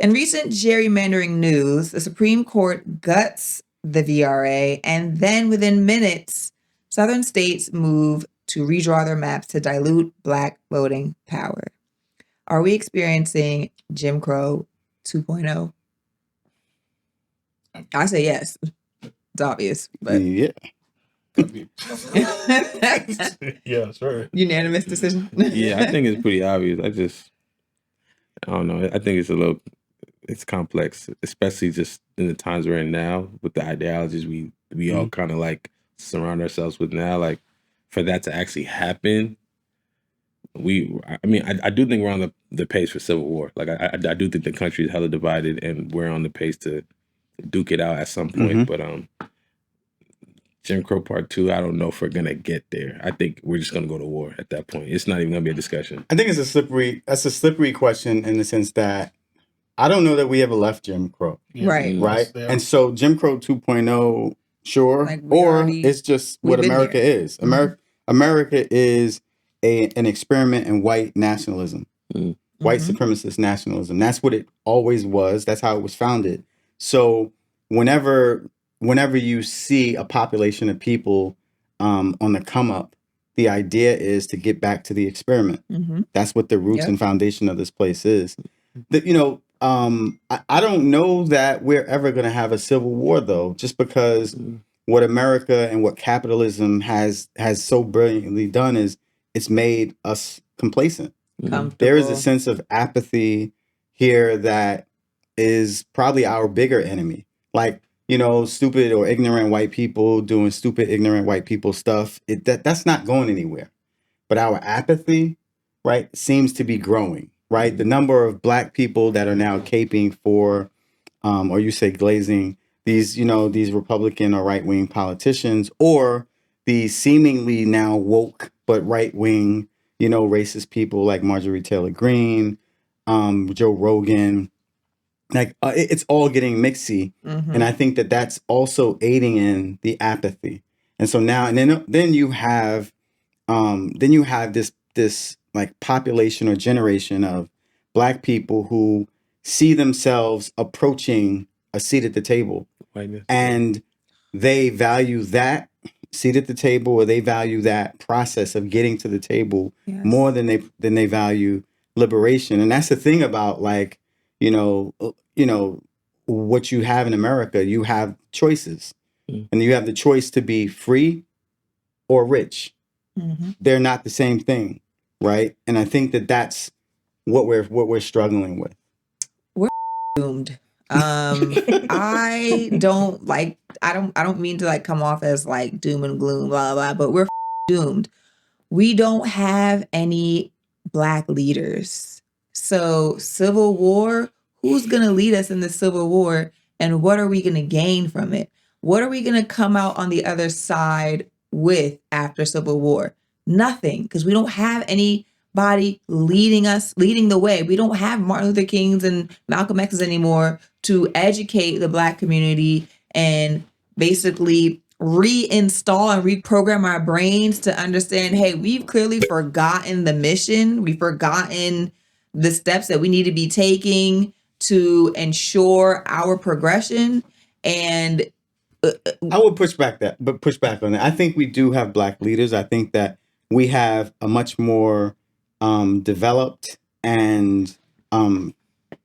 In recent gerrymandering news, the Supreme Court guts the VRA, and then within minutes, Southern states move to redraw their maps to dilute Black voting power. Are we experiencing Jim Crow 2.0? I say yes. It's obvious, but Yeah. Yeah, sure. Unanimous decision. Yeah, I think it's pretty obvious. I don't know. I think it's complex, especially just in the times we're in now with the ideologies we all kind of like surround ourselves with now. Like for that to actually happen, I do think we're on the pace for civil war. Like I do think the country is hella divided, and we're on the pace to duke it out at some point. But Jim Crow Part 2, I don't know if we're gonna get there. I think we're just gonna go to war at that point. It's not even gonna be a discussion. I think it's a slippery question in the sense that I don't know that we ever left Jim Crow. Yeah. Right. Right. Yeah. And so Jim Crow 2.0, sure. Like, we or already- it's just we've what been America there. is. America is an experiment in white nationalism, white supremacist nationalism. That's what it always was. That's how it was founded. So whenever you see a population of people on the come up, the idea is to get back to the experiment. That's what the roots and foundation of this place is. I don't know that we're ever going to have a civil war, though, just because what America and what capitalism has so brilliantly done is it's made us complacent. There is a sense of apathy here that is probably our bigger enemy. Like, stupid or ignorant white people doing stupid, ignorant white people stuff. That's not going anywhere. But our apathy, right, seems to be growing. Right, the number of Black people that are now caping for, or you say glazing these Republican or right wing politicians, or the seemingly now woke but right wing, racist people like Marjorie Taylor Greene, Joe Rogan. Like it's all getting mixy, and I think that that's also aiding in the apathy. And so now, and then you have this like population or generation of Black people who see themselves approaching a seat at the table, and they value that seat at the table, or they value that process of getting to the table more than they value liberation. And that's the thing about like, what you have in America. You have choices, and you have the choice to be free or rich. They're not the same thing. Right. And I think that that's what we're struggling with. We're doomed. I don't mean to like come off as like doom and gloom, blah, blah, but we're doomed. We don't have any Black leaders. So civil war, who's going to lead us in the civil war, and what are we going to gain from it? What are we going to come out on the other side with after civil war? Nothing, because we don't have anybody leading the way. We don't have Martin Luther Kings and Malcolm X's anymore to educate the Black community and basically reinstall and reprogram our brains to understand, hey, we've clearly forgotten the mission. We've forgotten the steps that we need to be taking to ensure our progression. And I would push back on that. I think we do have Black leaders. I think that we have a much more developed and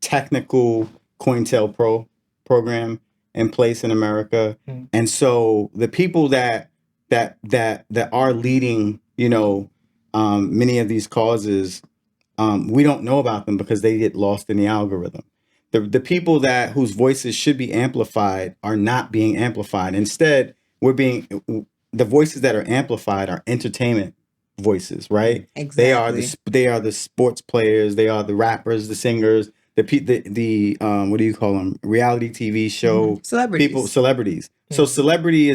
technical COINTELPRO program in place in America. And so the people that are leading, many of these causes, we don't know about them because they get lost in the algorithm. The people whose voices should be amplified are not being amplified. Instead, the voices that are amplified are entertainment voices, right? Exactly. They are the sports players, they are the rappers, the singers, the what do you call them? Reality TV show celebrities. So celebrity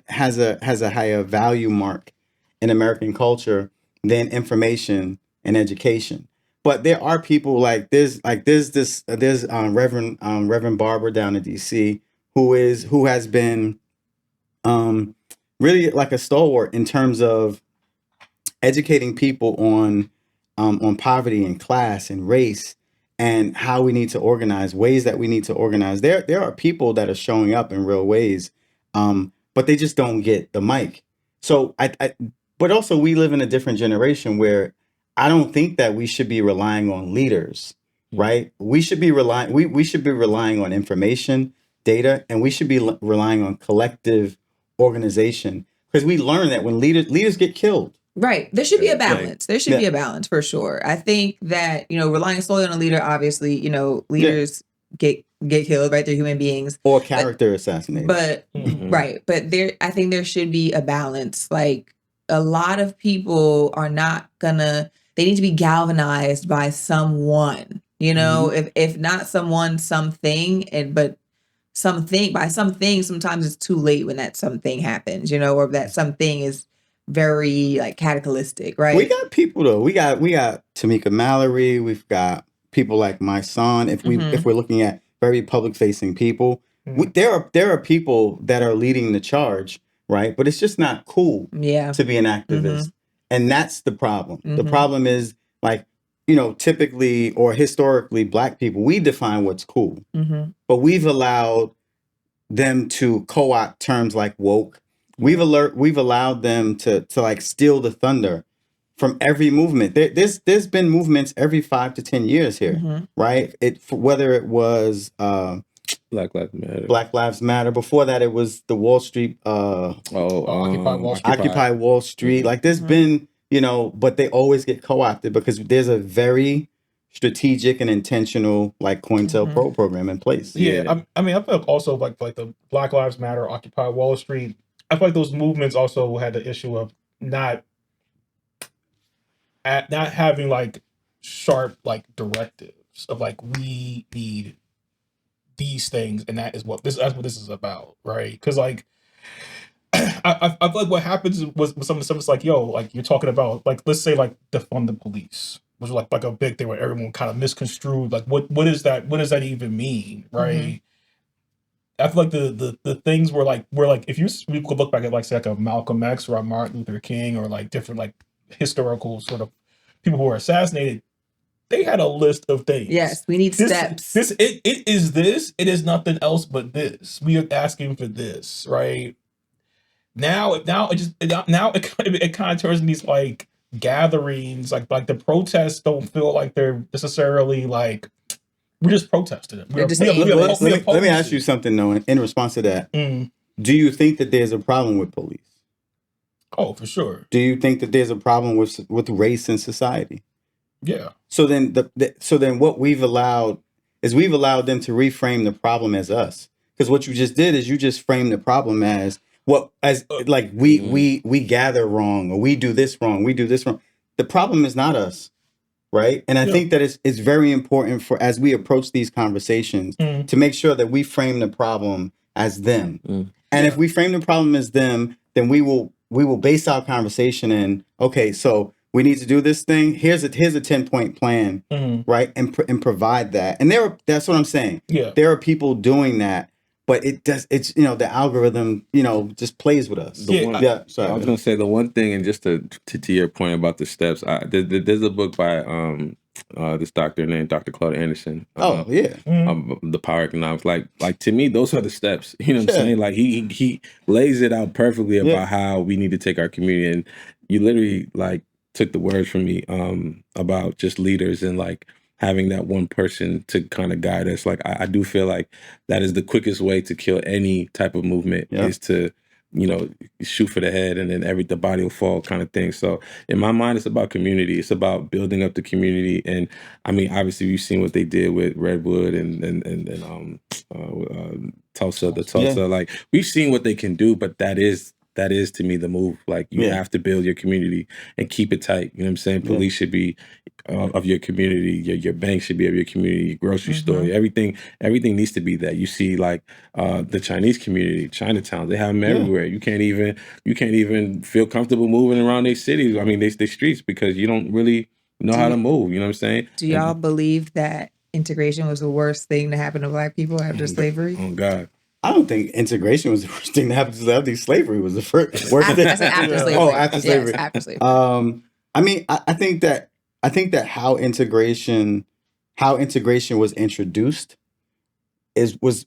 has a higher value mark in American culture than information and education. But there are people there's Reverend Barber down in DC who has been really like a stalwart in terms of educating people on poverty and class and race and how we need to organize, ways that we need to organize. There are people that are showing up in real ways, but they just don't get the mic. So but also we live in a different generation where I don't think that we should be relying on leaders, right? We should be we should be relying on information, data, and we should be relying on collective organization, because we learn that when leaders get killed. Right. There should be a Yeah. balance. There should be a balance for sure. I think that, relying solely on a leader, obviously, leaders get killed, right? They're human beings. Or character assassinated. But right. But I think there should be a balance. Like, a lot of people are not they need to be galvanized by someone, if not someone, something, but something, by something, sometimes it's too late when that something happens, or that something is very like cataclystic, right? We got people though. We got Tamika Mallory. We've got people like my son. If we're looking at very public facing people, there are people that are leading the charge, right? But it's just not cool to be an activist, and that's the problem. The problem is, like, typically or historically, Black people, we define what's cool, but we've allowed them to co-opt terms like woke. We've allowed them to like steal the thunder from every movement. There's been movements every 5 to 10 years here, right? Whether it was Black Lives Matter. Black Lives Matter. Before that, it was the Wall Street. Occupy Wall Street. Like, there's been, but they always get co-opted because there's a very strategic and intentional, like, COINTELPRO program in place. Yeah. I mean, I feel like also like the Black Lives Matter, Occupy Wall Street, I feel like those movements also had the issue of not having like sharp like directives of like, we need these things, and that's what this is about, right? Because like I feel like what happens was some of the stuff is like, like you're talking about, like, let's say like defund the police, which was like a big thing where everyone kind of misconstrued like what does that even mean, right? I feel like the things were like if we could look back at like say like a Malcolm X or a Martin Luther King or like different like historical sort of people who were assassinated, they had a list of things. Yes, we need steps. It is this. It is nothing else but this. We are asking for this, right? Now it kind of turns into these like gatherings, like the protests don't feel like they're necessarily like, we're just protesting it. Let me ask you something though. In response to that, do you think that there's a problem with police? Oh, for sure. Do you think that there's a problem with race in society? Yeah. So then what we've allowed them to reframe the problem as us. Because what you just did is you just framed the problem as we gather wrong, or we do this wrong, we do this wrong. The problem is not us. Right. And I think that it's very important for, as we approach these conversations, to make sure that we frame the problem as them. And if we frame the problem as them, then we will base our conversation in, okay, so we need to do this thing. Here's a 10-point plan, right? And provide that. And that's what I'm saying. Yeah. There are people doing that, but it's the algorithm, just plays with us. Sorry, I was gonna say the one thing, and just to your point about the steps, there's a book by this doctor named Dr. Claude Anderson. The Power Economics. Like to me, those are the steps. You know what I'm saying? Like he lays it out perfectly about how we need to take our community. And you literally like took the words from me about just leaders and like having that one person to kind of guide us. Like I do feel like that is the quickest way to kill any type of movement, is to shoot for the head and then the body will fall kind of thing. So in my mind, it's about community. It's about building up the community. And I mean, obviously we've seen what they did with Redwood and Tulsa, like we've seen what they can do, but that is to me the move. Like you have to build your community and keep it tight. You know what I'm saying? Police should be of your community. Your bank should be of your community. Your grocery store. Everything needs to be that. You see, like the Chinese community, Chinatown. They have them everywhere. You can't even feel comfortable moving around their cities. I mean, they streets, because you don't really know how to move. You know what I'm saying? Do y'all believe that integration was the worst thing to happen to Black people after slavery? Oh God. I don't think integration was the worst thing that happened to them. I think slavery was the worst thing. After slavery. Oh, after slavery. Yes, after slavery. I mean, I think that how integration how integration was introduced was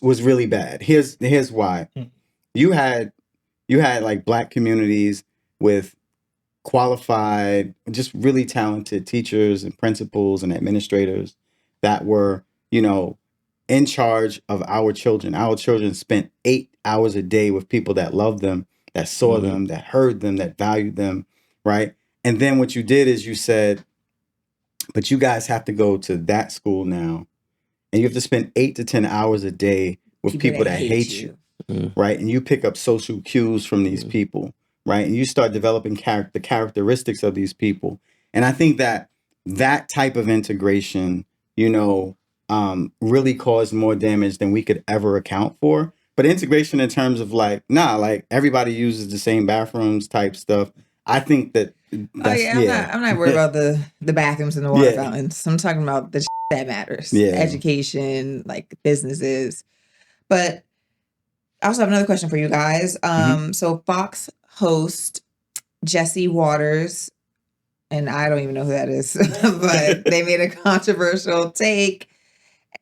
really bad. Here's why. You had like Black communities with qualified, just really talented teachers and principals and administrators that were, in charge of our children. Our children spent 8 hours a day with people that loved them, that saw them, that heard them, that valued them, right? And then what you did is you said, but you guys have to go to that school now, and you have to spend 8 to 10 hours a day with people that hate you. Right? And you pick up social cues from these people, right? And you start developing the characteristics of these people. And I think that type of integration, really caused more damage than we could ever account for. But integration in terms of like everybody uses the same bathrooms type stuff. I think that I'm not worried about the bathrooms and the water fountains. I'm talking about the that matters. Education, like businesses. But I also have another question for you guys. So Fox host Jesse Waters, and I don't even know who that is, but they made a controversial take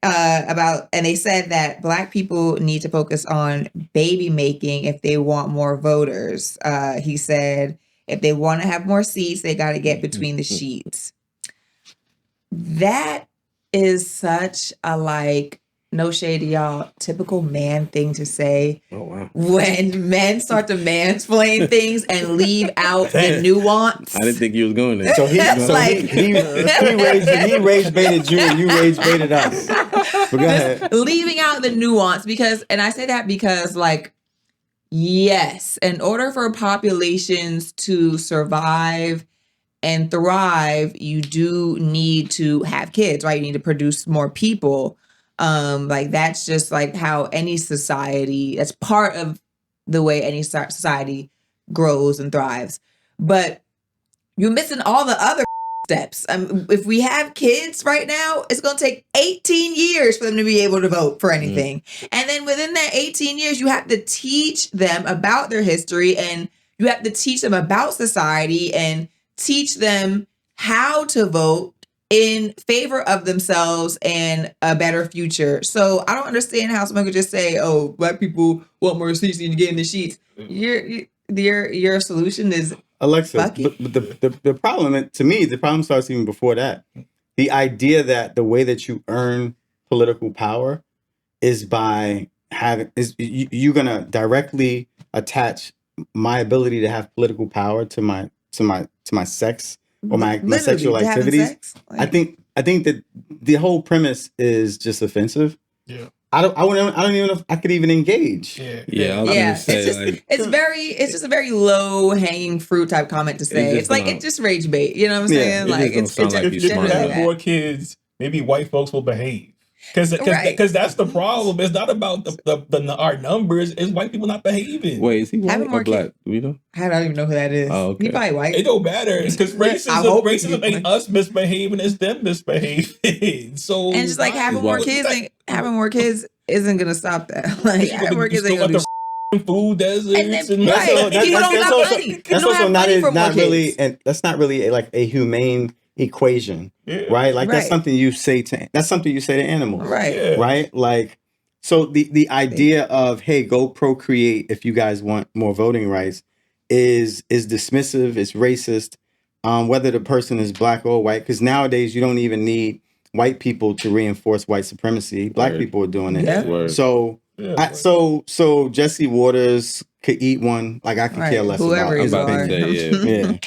and they said that Black people need to focus on baby making if they want more voters. He said if they want to have more seats, they got to get between the sheets. That is such a no shade to y'all, typical man thing to say. Oh, wow. When men start to mansplain things and leave out the nuance. I didn't think you was going there. So he rage baited you and you rage baited us. But go ahead. Leaving out the nuance and I say that because yes, in order for populations to survive and thrive, you do need to have kids, right? You need to produce more people. That's just how any society, that's part of the way any society grows and thrives. But you're missing all the other steps. If we have kids right now, it's going to take 18 years for them to be able to vote for anything. And then within that 18 years, you have to teach them about their history, and you have to teach them about society and teach them how to vote in favor of themselves and a better future. So I don't understand how someone could just say, "Oh, Black people want more seats and you get in the sheets." Your solution is Alexa. But the problem, to me, the problem starts even before that. The idea that the way that you earn political power is by you're gonna directly attach my ability to have political power to my sex or my sexual activities. I think that the whole premise is just offensive. Yeah. I don't even know if I could even engage. It's just a very low hanging fruit type comment to say. It's it's just rage bait. You know what I'm saying? If you have more kids, maybe white folks will behave. Because that's the problem. It's not about our numbers. It's white people not behaving. Wait, is he white or Black? Do we know? I don't even know who that is. Oh, okay. He probably white. It don't matter. Because racism ain't us misbehaving. It's them misbehaving. So and just having more kids isn't gonna stop that. Having more kids ain't gonna do food deserts and that's also not really, and that's not really a humane equation, right? That's something you say to animals, right? So the idea of, hey, go procreate if you guys want more voting rights is dismissive, it's racist, whether the person is Black or white, because nowadays you don't even need white people to reinforce white supremacy. Black people are doing it. So so Jesse Waters could eat one. I could care less whoever about his